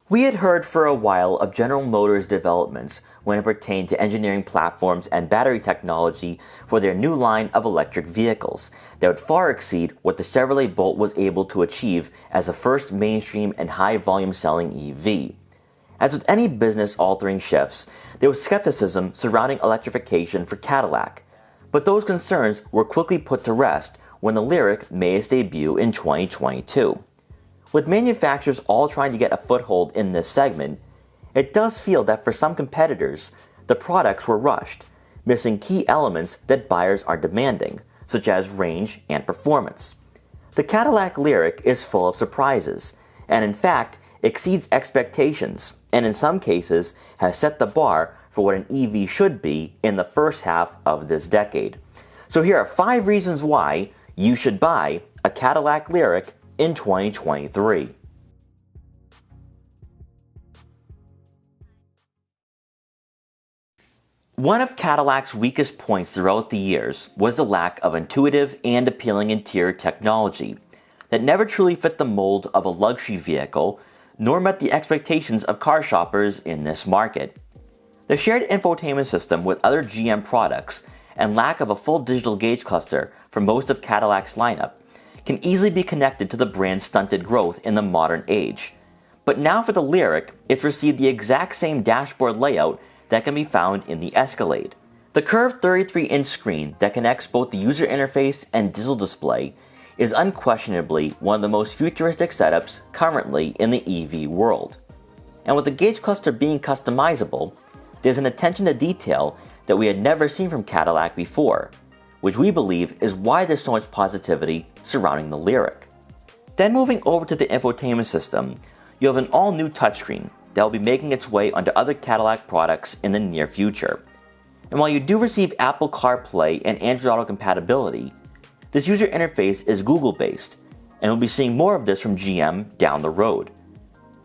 We had heard for a while of General Motors' developments when it pertained to engineering platforms and battery technology for their new line of electric vehicles that would far exceed what the Chevrolet Bolt was able to achieve as the first mainstream and high-volume selling EV. As with any business-altering shifts, there was skepticism surrounding electrification for Cadillac, but those concerns were quickly put to rest when the Lyriq made its debut in 2022. With manufacturers all trying to get a foothold in this segment, it does feel that for some competitors, the products were rushed, missing key elements that buyers are demanding, such as range and performance. The Cadillac Lyriq is full of surprises, and in fact exceeds expectations, and in some cases has set the bar for what an EV should be in the first half of this decade. So here are 5 reasons why you should buy a Cadillac Lyriq in 2023. One of Cadillac's weakest points throughout the years was the lack of intuitive and appealing interior technology that never truly fit the mold of a luxury vehicle nor met the expectations of car shoppers in this market. The shared infotainment system with other GM products and lack of a full digital gauge cluster for most of Cadillac's lineup can easily be connected to the brand's stunted growth in the modern age. But now for the Lyriq, it's received the exact same dashboard layout that can be found in the Escalade. The curved 33-inch screen that connects both the user interface and digital display is unquestionably one of the most futuristic setups currently in the EV world. And with the gauge cluster being customizable, there's an attention to detail that we had never seen from Cadillac before, which we believe is why there's so much positivity surrounding the Lyriq. Then moving over to the infotainment system, you have an all-new touchscreen that will be making its way onto other Cadillac products in the near future. And while you do receive Apple CarPlay and Android Auto compatibility, this user interface is Google-based, and we'll be seeing more of this from GM down the road.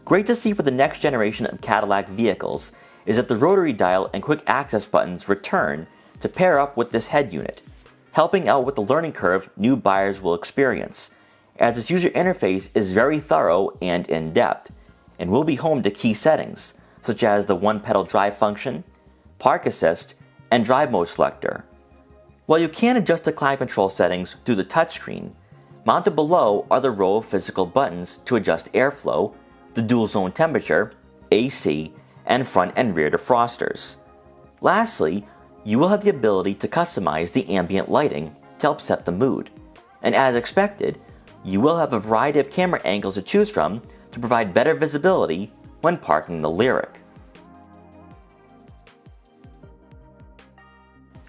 Great to see for the next generation of Cadillac vehicles is that the rotary dial and quick access buttons return to pair up with this head unit, helping out with the learning curve new buyers will experience, as its user interface is very thorough and in-depth, and will be home to key settings, such as the one-pedal drive function, park assist, and drive mode selector. While you can adjust the climate control settings through the touchscreen, mounted below are the row of physical buttons to adjust airflow, the dual zone temperature, AC, and front and rear defrosters. Lastly, you will have the ability to customize the ambient lighting to help set the mood. And as expected, you will have a variety of camera angles to choose from to provide better visibility when parking the Lyriq.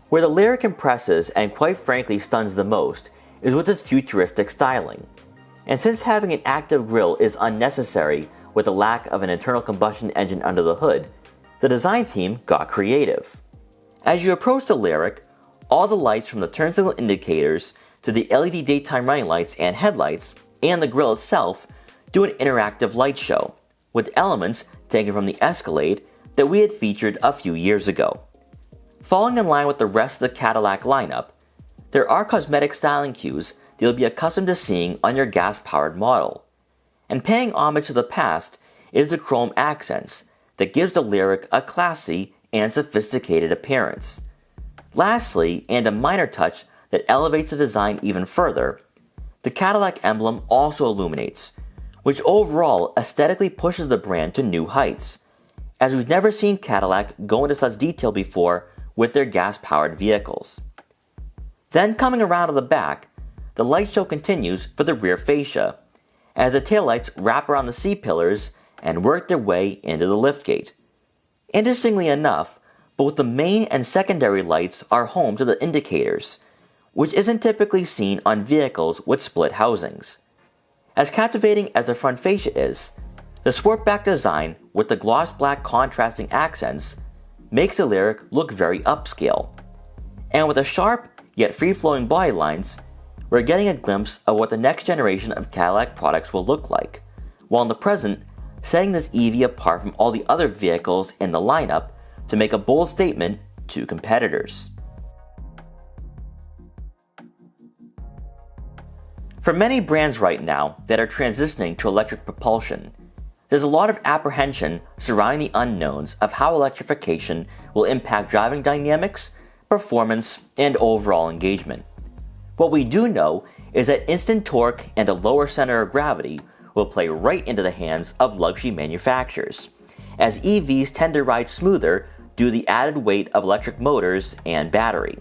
Where the Lyriq impresses and quite frankly stuns the most is with its futuristic styling. And since having an active grille is unnecessary with the lack of an internal combustion engine under the hood, the design team got creative. As you approach the Lyriq, all the lights from the turn signal indicators to the LED daytime running lights and headlights, and the grille itself do an interactive light show, with elements taken from the Escalade that we had featured a few years ago. Falling in line with the rest of the Cadillac lineup, there are cosmetic styling cues that you'll be accustomed to seeing on your gas-powered model. And paying homage to the past is the chrome accents that gives the Lyriq a classy and sophisticated appearance. Lastly, and a minor touch that elevates the design even further, the Cadillac emblem also illuminates, which overall aesthetically pushes the brand to new heights, as we've never seen Cadillac go into such detail before with their gas-powered vehicles. Then coming around to the back, the light show continues for the rear fascia, as the taillights wrap around the C-pillars and work their way into the liftgate. Interestingly enough, both the main and secondary lights are home to the indicators, which isn't typically seen on vehicles with split housings. As captivating as the front fascia is, the sportback design with the gloss black contrasting accents makes the Lyriq look very upscale. And with the sharp yet free-flowing body lines, we're getting a glimpse of what the next generation of Cadillac products will look like, while in the present, setting this EV apart from all the other vehicles in the lineup to make a bold statement to competitors. For many brands right now that are transitioning to electric propulsion, there's a lot of apprehension surrounding the unknowns of how electrification will impact driving dynamics, performance, and overall engagement. What we do know is that instant torque and a lower center of gravity will play right into the hands of luxury manufacturers, as EVs tend to ride smoother due to the added weight of electric motors and battery.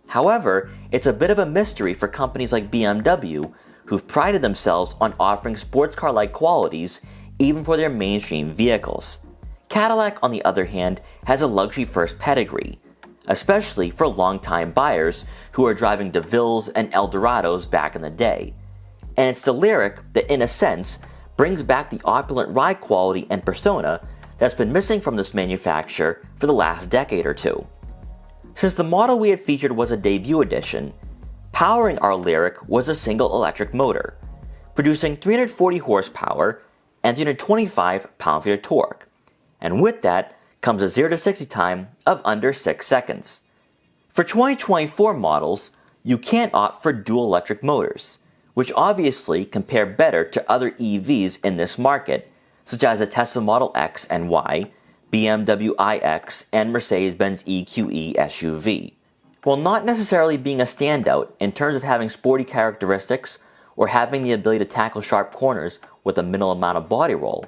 However, it's a bit of a mystery for companies like BMW, who've prided themselves on offering sports car-like qualities even for their mainstream vehicles. Cadillac, on the other hand, has a luxury-first pedigree, especially for long-time buyers who are driving DeVilles and Eldorados back in the day. And it's the Lyriq that, in a sense, brings back the opulent ride quality and persona that's been missing from this manufacturer for the last decade or two. Since the model we had featured was a debut edition, powering our Lyriq was a single electric motor, producing 340 horsepower and 325 pound-feet of torque, and with that comes a 0 to 60 time of under 6 seconds. For 2024 models, you can't opt for dual electric motors, which obviously compare better to other EVs in this market, such as the Tesla Model X and Y, BMW iX, and Mercedes-Benz EQE SUV. While not necessarily being a standout in terms of having sporty characteristics or having the ability to tackle sharp corners with a minimal amount of body roll,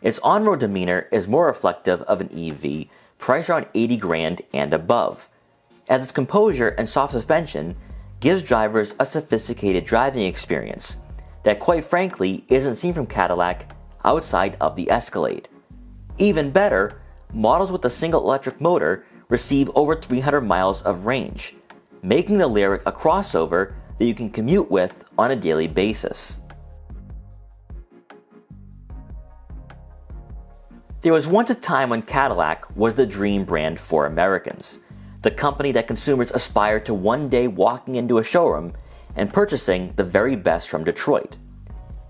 its on-road demeanor is more reflective of an EV priced around 80 grand and above, as its composure and soft suspension gives drivers a sophisticated driving experience that quite frankly isn't seen from Cadillac outside of the Escalade. Even better, models with a single electric motor receive over 300 miles of range, making the Lyriq a crossover that you can commute with on a daily basis. There was once a time when Cadillac was the dream brand for Americans, the company that consumers aspired to one day walking into a showroom and purchasing the very best from Detroit.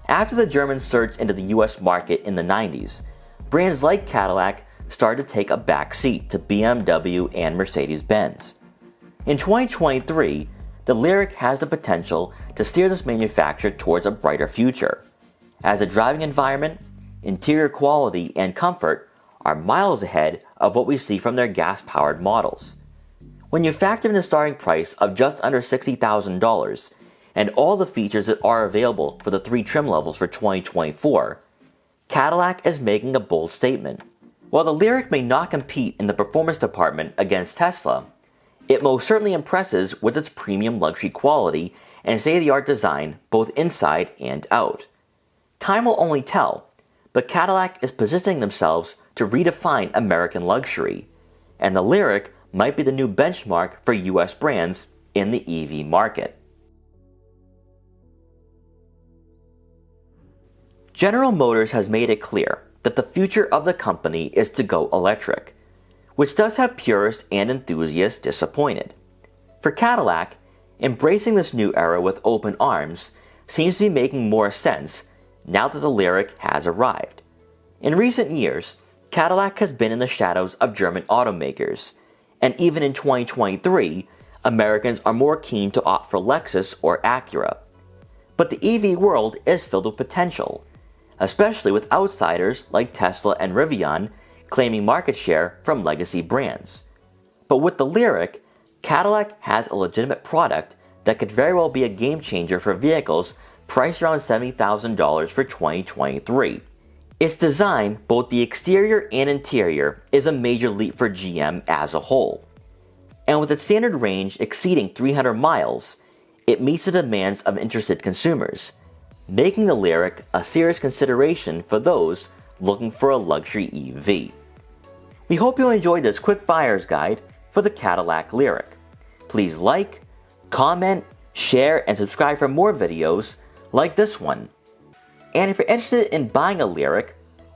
After the Germans surged into the US market in the 90s, brands like Cadillac started to take a back seat to BMW and Mercedes-Benz. In 2023, the Lyriq has the potential to steer this manufacturer towards a brighter future, as the driving environment, interior quality, and comfort are miles ahead of what we see from their gas-powered models. When you factor in the starting price of just under $60,000 and all the features that are available for the 3 trim levels for 2024, Cadillac is making a bold statement. While the Lyriq may not compete in the performance department against Tesla, it most certainly impresses with its premium luxury quality and state-of-the-art design both inside and out. Time will only tell, but Cadillac is positioning themselves to redefine American luxury, and the Lyriq might be the new benchmark for US brands in the EV market. General Motors has made it clear that the future of the company is to go electric, which does have purists and enthusiasts disappointed. For Cadillac, embracing this new era with open arms seems to be making more sense now that the Lyriq has arrived. In recent years, Cadillac has been in the shadows of German automakers, and even in 2023, Americans are more keen to opt for Lexus or Acura. But the EV world is filled with potential, especially with outsiders like Tesla and Rivian claiming market share from legacy brands. But with the Lyriq, Cadillac has a legitimate product that could very well be a game changer for vehicles priced around $70,000 for 2023. Its design, both the exterior and interior, is a major leap for GM as a whole. And with its standard range exceeding 300 miles, it meets the demands of interested consumers, making the Lyriq a serious consideration for those looking for a luxury EV. We hope you enjoyed this quick buyer's guide for the Cadillac Lyriq. Please like, comment, share, and subscribe for more videos like this one. And if you're interested in buying a Lyriq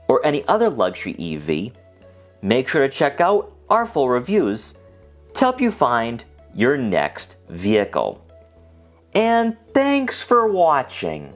or any other luxury EV, make sure to check out our full reviews to help you find your next vehicle. And thanks for watching.